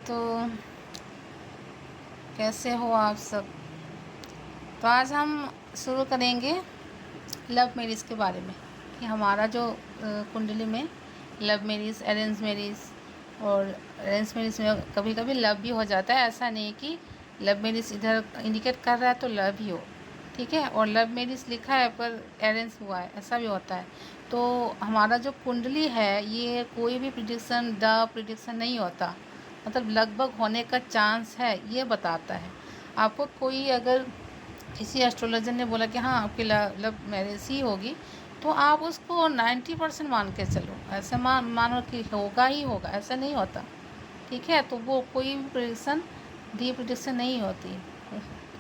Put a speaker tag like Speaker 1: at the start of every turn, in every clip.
Speaker 1: तो कैसे हो आप सब। तो आज हम शुरू करेंगे लव मैरिज के बारे में कि हमारा जो कुंडली में लव मैरिज, अरेंज मैरिज, और अरेंज मैरिज में कभी कभी लव भी हो जाता है। ऐसा नहीं कि लव मैरिज इधर इंडिकेट कर रहा है तो लव ही हो, ठीक है, और लव मैरिज लिखा है पर अरेंज हुआ है, ऐसा भी होता है। तो हमारा जो कुंडली है ये कोई भी प्रिडिक्शन प्रिडिक्शन नहीं होता, मतलब लगभग होने का चांस है ये बताता है। आपको कोई अगर किसी एस्ट्रोलॉजर ने बोला कि हाँ आपकी लव मैरिज ही होगी, तो आप उसको 90% मान के चलो, ऐसे मानो कि होगा ही होगा, ऐसा नहीं होता, ठीक है। तो वो कोई भी प्रिडिक्शन प्रिडिक्शन नहीं होती,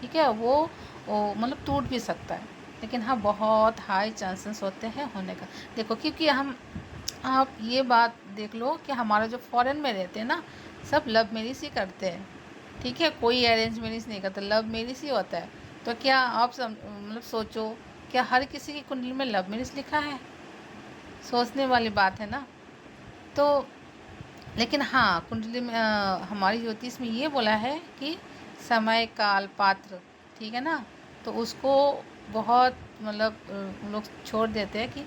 Speaker 1: ठीक है। वो मतलब टूट भी सकता है, लेकिन हाँ बहुत हाई चांसेस होते हैं होने का। देखो क्योंकि हम आप ये बात देख लो कि हमारा जो फॉरेन में रहते हैं ना, सब लव मैरिज ही करते हैं, ठीक है, कोई अरेंज मैरिज नहीं करता, लव मैरिज ही होता है। तो क्या आप मतलब सोचो, क्या हर किसी की कुंडली में लव मैरिज लिखा है? सोचने वाली बात है ना। तो लेकिन हाँ कुंडली में हमारी ज्योतिष में ये बोला है कि समय काल पात्र, ठीक है ना। तो उसको बहुत मतलब लोग छोड़ देते हैं कि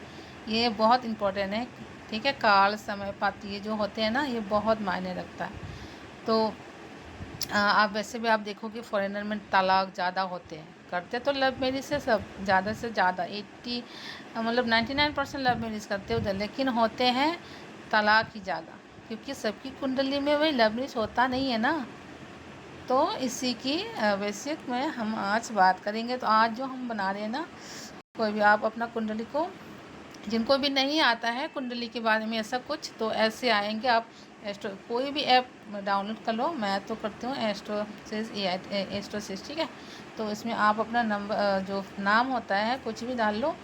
Speaker 1: ये बहुत इम्पोर्टेंट है, ठीक है। काल समय पात्र ये जो होते हैं ना ये बहुत मायने रखता है। तो आप वैसे भी आप देखोगे फॉरेनर में तलाक ज़्यादा होते हैं, करते तो लव मैरिज से सब ज़्यादा से ज़्यादा 80 मतलब 99% लव मैरिज करते हैं उधर, लेकिन होते हैं तलाक ही ज़्यादा, क्योंकि सबकी कुंडली में वही लव मैरिज होता नहीं है ना। तो इसी की बेसिक में हम आज बात करेंगे। तो आज जो हम बना रहे हैं ना, कोई भी आप अपना कुंडली को, जिनको भी नहीं आता है कुंडली के बारे में ऐसा कुछ, तो ऐसे आएंगे आप एस्ट्रो कोई भी ऐप डाउनलोड कर लो। मैं तो करती हूँ एस्ट्रोसिस एस्ट्रोसिस, ठीक है। तो इसमें आप अपना नंबर जो नाम होता है कुछ भी डाल लो,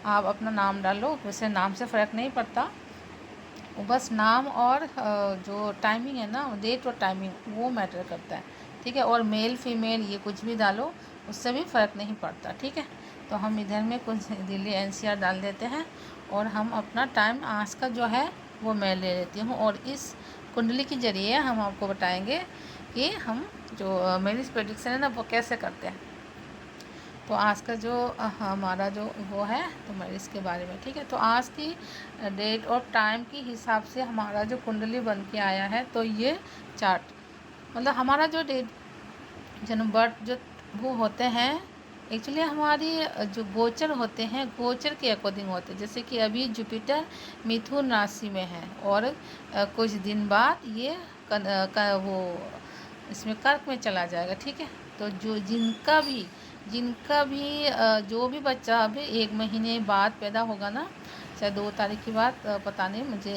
Speaker 1: आप अपना नाम डाल लो, वैसे नाम से फ़र्क नहीं पड़ता, वो बस नाम और जो टाइमिंग है ना, डेट और टाइमिंग वो मैटर करता है, ठीक है। और मेल फीमेल ये कुछ भी डालो, उससे भी फ़र्क नहीं पड़ता, ठीक है। तो हम इधर में कुछ दिल्ली एनसीआर डाल देते हैं और हम अपना टाइम आज का जो है वो मैं ले लेती हूँ, और इस कुंडली के ज़रिए हम आपको बताएंगे कि हम जो मेरी प्रेडिक्शन है ना वो कैसे करते हैं। तो आज का जो हमारा जो वो है तो मैं इसके बारे में, ठीक है। तो आज की डेट और टाइम के हिसाब से हमारा जो कुंडली बन के आया है, तो ये चार्ट मतलब हमारा जो डेट जन्म बर्थ जो वो होते हैं, एक्चुअली हमारी जो गोचर होते हैं गोचर के अकॉर्डिंग होते हैं। जैसे कि अभी जुपिटर मिथुन राशि में है और कुछ दिन बाद ये वो इसमें कर्क में चला जाएगा, ठीक है। तो जो जिनका भी जो भी बच्चा अभी 1 महीने बाद पैदा होगा ना, चाहे 2 तारीख की बात, पता नहीं मुझे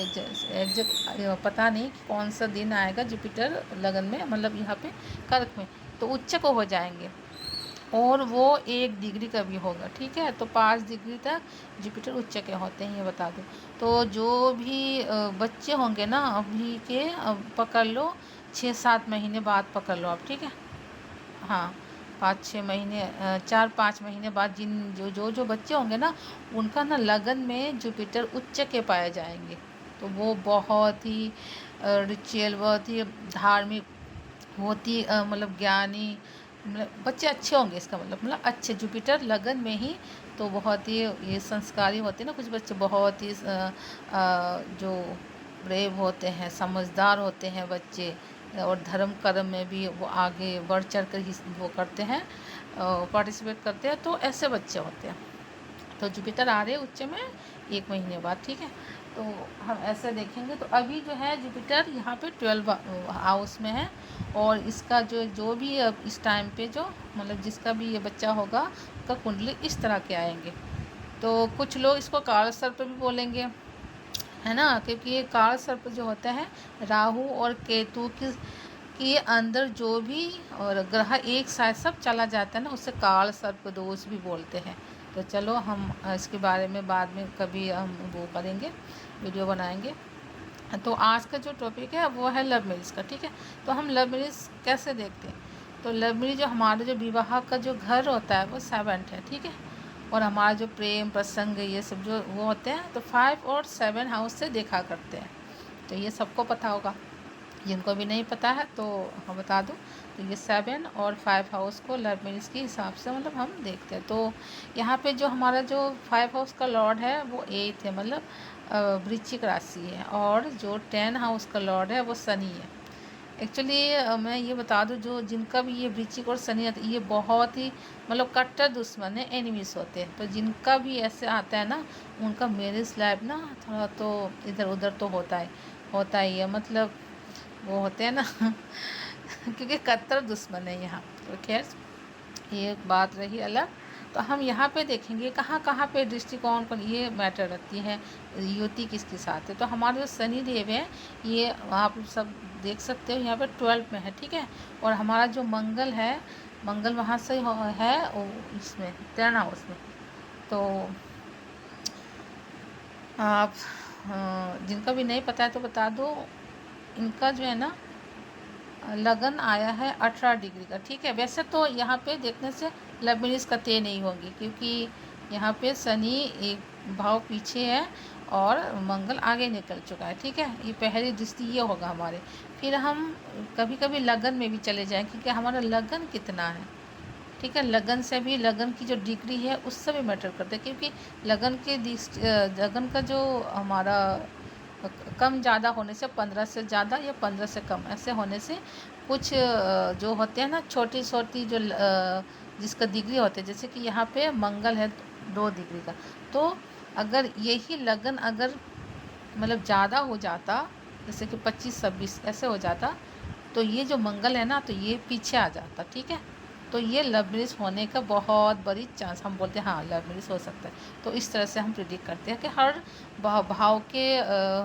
Speaker 1: एग्जैक्ट पता नहीं कि कौन सा दिन आएगा जुपिटर लगन में, मतलब यहाँ पे कर्क में, तो उच्च को हो जाएंगे और वो 1 डिग्री का भी होगा, ठीक है। तो 5 डिग्री तक जुपिटर उच्च के होते हैं, ये बता दूँ। तो जो भी बच्चे होंगे ना अभी के, पकड़ लो 6-7 महीने बाद पकड़ लो आप, ठीक है। हाँ 5-6 महीने 4-5 महीने बाद जिन जो बच्चे होंगे ना, उनका ना लगन में जुपिटर उच्च के पाए जाएंगे। तो वो बहुत ही रिचुअल, बहुत ही धार्मिक, बहुत ही मतलब ज्ञानी, मतलब बच्चे अच्छे होंगे, इसका मतलब अच्छे जुपिटर लगन में ही। तो बहुत ही ये संस्कारी होते हैं ना कुछ बच्चे, बहुत ही जो ब्रेव होते हैं, समझदार होते हैं बच्चे, और धर्म कर्म में भी वो आगे बढ़ चढ़ कर ही वो करते हैं, पार्टिसिपेट करते हैं। तो ऐसे बच्चे होते हैं। तो जुपिटर आ रहे हैं उच्च में 1 महीने बाद, ठीक है। तो हम ऐसे देखेंगे तो अभी जो है जुपिटर यहाँ पे 12 हाउस में है, और इसका जो जो भी अब इस टाइम पे जो मतलब जिसका भी ये बच्चा होगा उसका कुंडली इस तरह के आएंगे। तो कुछ लोग इसको काल सर्प भी बोलेंगे, है ना, क्योंकि ये काल सर्प जो होता है राहु और केतु के अंदर जो भी और ग्रह एक साथ सब चला जाता है ना, उससे काल सर्प दोष भी बोलते हैं। तो चलो हम इसके बारे में बाद में कभी हम वो करेंगे, वीडियो बनाएंगे। तो आज का जो टॉपिक है वो है लव मैरिज का, ठीक है। तो हम लव मैरिज कैसे देखते हैं, तो लव मैरिज जो हमारा जो विवाह का जो घर होता है वो 7 है, ठीक है। और हमारा जो प्रेम प्रसंग ये सब जो वो होते हैं तो 5 और 7 हाउस से देखा करते हैं, तो ये सबको पता होगा। जिनको भी नहीं पता है तो हम बता दूँ, तो ये 7 और 5 हाउस को लव मैरिज के हिसाब से मतलब हम देखते हैं। तो यहाँ पे जो हमारा जो 5 हाउस का लॉर्ड है वो 8 है, मतलब वृश्चिक राशि है, और जो 10 हाउस का लॉर्ड है वो शनि है। एक्चुअली मैं ये बता दूँ, जो जिनका भी ये वृश्चिक और शनि है, ये बहुत ही मतलब कट्टर दुश्मन है, एनिमीज होते हैं। तो जिनका भी ऐसे आता है ना, उनका मैरिज लाइफ ना थोड़ा तो इधर उधर तो होता ही है, मतलब वो होते हैं ना क्योंकि कट्टर दुश्मन है यहाँ। तो खैर ये एक बात रही अलग। तो हम यहाँ पे देखेंगे कहाँ कहाँ पे दृष्टिकोण पर ये मैटर रखती है, युति किसके साथ है। तो हमारे जो शनि देव है, ये आप सब देख सकते हो यहाँ पे 12 में है, ठीक है। और हमारा जो मंगल है, मंगल वहाँ से है इसमें 10 हाउस में। तो आप जिनका भी नहीं पता है तो बता दो, इनका जो है ना लगन आया है 18 डिग्री का, ठीक है। वैसे तो यहाँ पे देखने से लव मैरिज का तय नहीं होंगी, क्योंकि यहाँ पे शनि एक भाव पीछे है और मंगल आगे निकल चुका है, ठीक है। ये पहली दृष्टि ये होगा हमारे। फिर हम कभी कभी लगन में भी चले जाएं, क्योंकि हमारा लगन कितना है, ठीक है। लगन से भी, लगन की जो डिग्री है उससे भी मैटर करते हैं, क्योंकि लगन का जो हमारा कम ज़्यादा होने से, 15 से ज़्यादा या 15 से कम ऐसे होने से कुछ जो होते हैं ना छोटी छोटी जो जिसका डिग्री होते हैं, जैसे कि यहाँ पे मंगल है 2 डिग्री का। तो अगर यही लगन अगर मतलब ज़्यादा हो जाता, जैसे कि 25-26 ऐसे हो जाता, तो ये जो मंगल है ना, तो ये पीछे आ जाता, ठीक है। तो ये लव मैरिज होने का बहुत बड़ी चांस, हम बोलते हैं हाँ लव मैरिज हो सकता है। तो इस तरह से हम प्रिडिक्ट करते हैं कि हर भाव के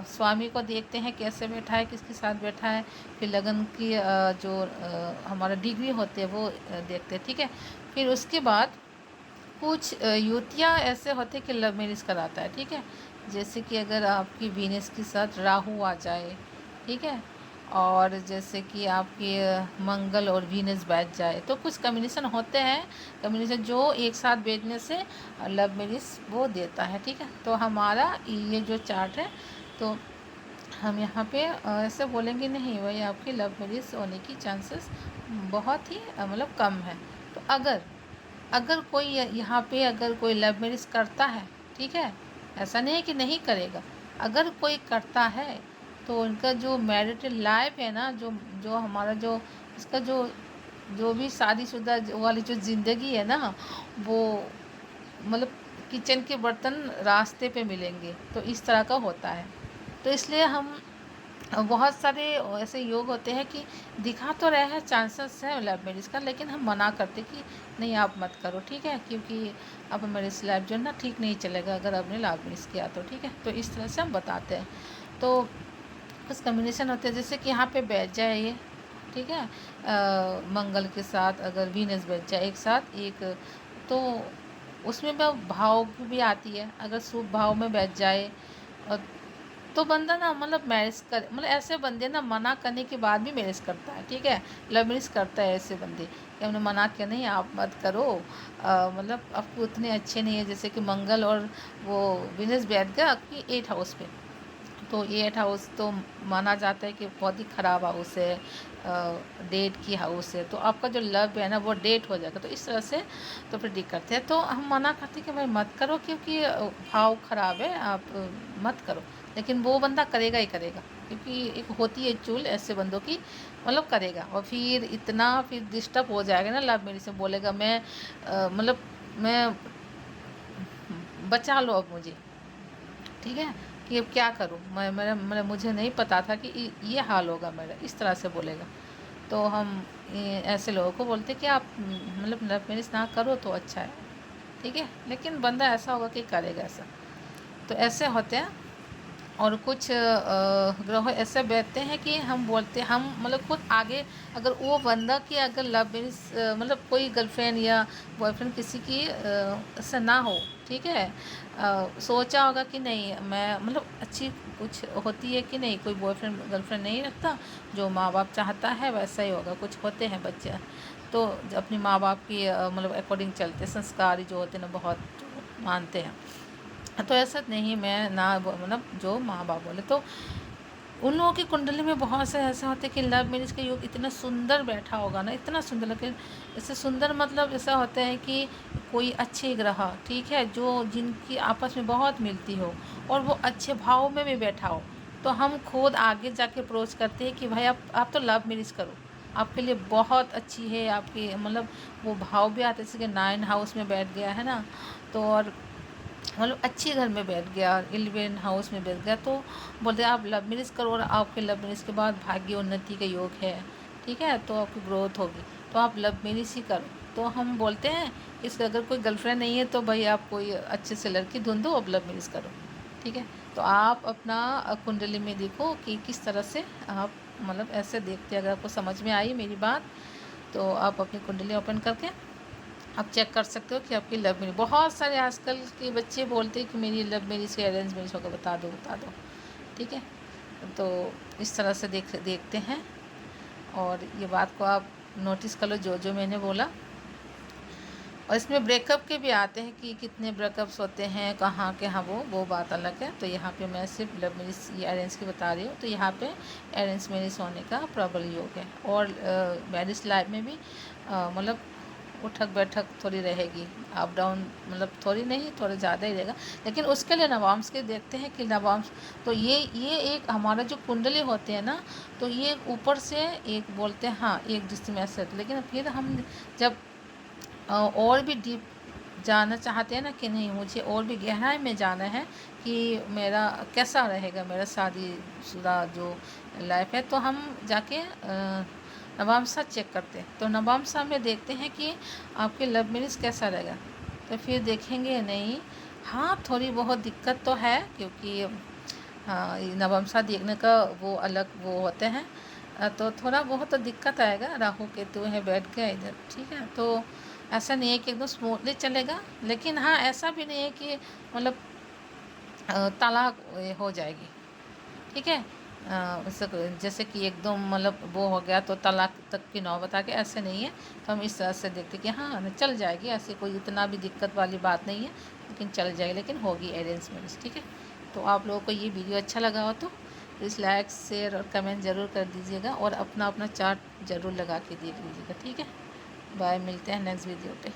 Speaker 1: स्वामी को देखते हैं कैसे बैठा है, किसके साथ बैठा है। फिर लगन की जो हमारा डिग्री होती है वो देखते हैं, ठीक है। फिर उसके बाद कुछ युतियाँ ऐसे होते हैं कि लव मैरिज कराता है, ठीक है। जैसे कि अगर आपकी वीनस के साथ राहु आ जाए, ठीक है, और जैसे कि आपके मंगल और वीनस बैठ जाए, तो कुछ कम्बिनेशन होते हैं, कम्बिनेशन जो एक साथ बैठने से लव मैरिज वो देता है, ठीक है। तो हमारा ये जो चार्ट है, तो हम यहाँ पे ऐसे बोलेंगे नहीं भाई आपकी लव मैरिज होने की चांसेस बहुत ही मतलब कम है। तो अगर अगर कोई यहाँ पे अगर कोई लव मैरिज करता है, ठीक है, ऐसा नहीं है कि नहीं करेगा, अगर कोई करता है तो उनका जो मैरिटल लाइफ है ना, जो जो हमारा जो इसका जो जो भी शादीशुदा वाली जो ज़िंदगी है ना, वो मतलब किचन के बर्तन रास्ते पे मिलेंगे, तो इस तरह का होता है। तो इसलिए हम बहुत सारे ऐसे योग होते हैं कि दिखा तो रहे हैं चांसेस है लव मैरिज का, लेकिन हम मना करते कि नहीं आप मत करो, ठीक है, क्योंकि अब मैरिज लाइफ जो है ना ठीक नहीं चलेगा अगर आपने लव मैरिज किया तो, ठीक है। तो इस तरह से हम बताते हैं। तो कुछ कम्बिनेशन होते हैं, जैसे कि यहाँ पे बैठ जाए ये, ठीक है, मंगल के साथ अगर वीनस बैठ जाए एक साथ एक, तो उसमें भाव भी आती है। अगर शुभ भाव में बैठ जाए और तो बंदा ना मतलब मैरिज कर, मतलब ऐसे बंदे ना मना करने के बाद भी मैरिज करता है, ठीक है, लव मैरिज करता है ऐसे बंदे कि हमने मना किया नहीं आप मत करो, मतलब आपको उतने अच्छे नहीं है। जैसे कि मंगल और वो वीनस बैठ गया आपकी 8 हाउस पे, तो 8 हाउस तो माना जाता है कि बहुत ही ख़राब हाउस है, डेट की हाउस है, तो आपका जो लव है ना वो डेट हो जाएगा। तो इस तरह से तो प्रिडिक्ट करते हैं। तो हम मना करते हैं कि भाई मत करो, क्योंकि भाव ख़राब है, आप मत करो। लेकिन वो बंदा करेगा ही करेगा, क्योंकि एक होती है चूल ऐसे बंदों की, मतलब करेगा। और फिर इतना फिर डिस्टर्ब हो जाएगा ना लव मेरी से, बोलेगा मैं मतलब मैं बचा लो अब मुझे, ठीक है, कि अब क्या करूँ मैं, मेरा मुझे नहीं पता था कि ये हाल होगा मेरा, इस तरह से बोलेगा। तो हम ऐसे लोगों को बोलते कि आप मतलब लव मैरिज ना करो तो अच्छा है, ठीक है। लेकिन बंदा ऐसा होगा कि करेगा ऐसा, तो ऐसे होते हैं। और कुछ ग्रह ऐसे बैठते हैं कि हम बोलते हम मतलब खुद आगे, अगर वो बंदा की अगर लव मैरिज मतलब कोई गर्लफ्रेंड या बॉयफ्रेंड किसी की ऐसा ना हो, ठीक है, सोचा होगा कि नहीं मैं मतलब अच्छी कुछ होती है कि नहीं, कोई बॉयफ्रेंड गर्लफ्रेंड नहीं रखता, जो माँ बाप चाहता है वैसा ही होगा। कुछ होते हैं बच्चे तो अपनी माँ बाप की मतलब अकॉर्डिंग चलते, संस्कारी जो होते हैं ना बहुत मानते हैं। तो ऐसा नहीं मैं ना मतलब जो माँ बाप बोले। तो उन लोगों की कुंडली में बहुत से ऐसा होता है कि लव मैरिज का योग इतना सुंदर बैठा होगा ना, इतना सुंदर, लेकिन इससे सुंदर मतलब ऐसा होता है कि कोई अच्छे ग्रह, ठीक है, जो जिनकी आपस में बहुत मिलती हो और वो अच्छे भाव में भी बैठा हो, तो हम खुद आगे जाके अप्रोच करते हैं कि भाई आप तो लव मैरिज करो, आपके लिए बहुत अच्छी है, आपकी मतलब वो भाव भी आते हैं, जैसे कि 9 हाउस में बैठ गया है ना, तो और मतलब अच्छी घर में बैठ गया, 11 हाउस में बैठ गया, तो बोलते हैं आप लव मैरिज करो और आपके लव मैरिज के बाद भाग्य उन्नति का योग है, ठीक है, तो आपकी ग्रोथ होगी, तो आप लव मैरिज ही करो। तो हम बोलते हैं इसका अगर कोई गर्लफ्रेंड नहीं है तो भाई आप कोई अच्छे से लड़की ढूंढो, अब लव मैरिज करो, ठीक है। तो आप अपना कुंडली में देखो कि किस तरह से आप मतलब ऐसे देखते हैं। अगर आपको समझ में आई मेरी बात तो आप अपनी कुंडली ओपन करके आप चेक कर सकते हो कि आपकी लव मैरिज, बहुत सारे आजकल के बच्चे बोलते हैं कि मेरी लव मैरिज से अरेंज मैरिज होकर बता दो, ठीक है। तो इस तरह से देखते हैं, और ये बात को आप नोटिस कर लो जो जो मैंने बोला। और इसमें ब्रेकअप के भी आते हैं कि कितने ब्रेकअप्स होते हैं, कहाँ के, हाँ वो बात अलग है। तो यहाँ पे मैं सिर्फ लव मैरिज ये अरेंज की बता रही हूँ। तो यहाँ पे अरेंज मैरिज होने का प्रबल योग है, और मैरिज लाइफ में भी मतलब उठक बैठक थोड़ी रहेगी, अप डाउन मतलब थोड़ी नहीं, थोड़ा ज़्यादा ही रहेगा। लेकिन उसके लिए नवांश के देखते हैं कि नवांश, तो ये एक हमारा जो कुंडली होते हैं ना, तो ये ऊपर से एक बोलते हैं हाँ एक दृष्टि में ऐसे, लेकिन फिर हम जब और भी डीप जानना चाहते हैं ना कि नहीं मुझे और भी गहराई में जाना है कि मेरा कैसा रहेगा मेरा शादीशुदा जो लाइफ है, तो हम जाके नवांशा चेक करते हैं। तो नवांशा में देखते हैं कि आपके लव मैरिज कैसा रहेगा। तो फिर देखेंगे नहीं, हाँ थोड़ी बहुत दिक्कत तो है, क्योंकि हाँ नवंशा देखने का वो अलग वो होते हैं, तो थोड़ा बहुत तो दिक्कत आएगा। राहु केतु है बैठ गया इधर, ठीक है। तो ऐसा नहीं है कि एकदम स्मूथली चलेगा, लेकिन हाँ ऐसा भी नहीं है कि मतलब तलाक हो जाएगी, ठीक है। जैसे कि एकदम मतलब वो हो गया तो तलाक तक की नौबत आ गई, ऐसे नहीं है। तो हम इस तरह से देखते कि हाँ चल जाएगी, ऐसी कोई इतना भी दिक्कत वाली बात नहीं है, लेकिन चल जाएगी, लेकिन होगी अरेंज मैरिज, ठीक है। तो आप लोगों को ये वीडियो अच्छा लगा हो तो प्लीज़ लाइक शेयर और कमेंट ज़रूर कर दीजिएगा, और अपना अपना चार्ट ज़रूर लगा के देख लीजिएगा, ठीक है। बाय, मिलते हैं नेक्स्ट वीडियो पे।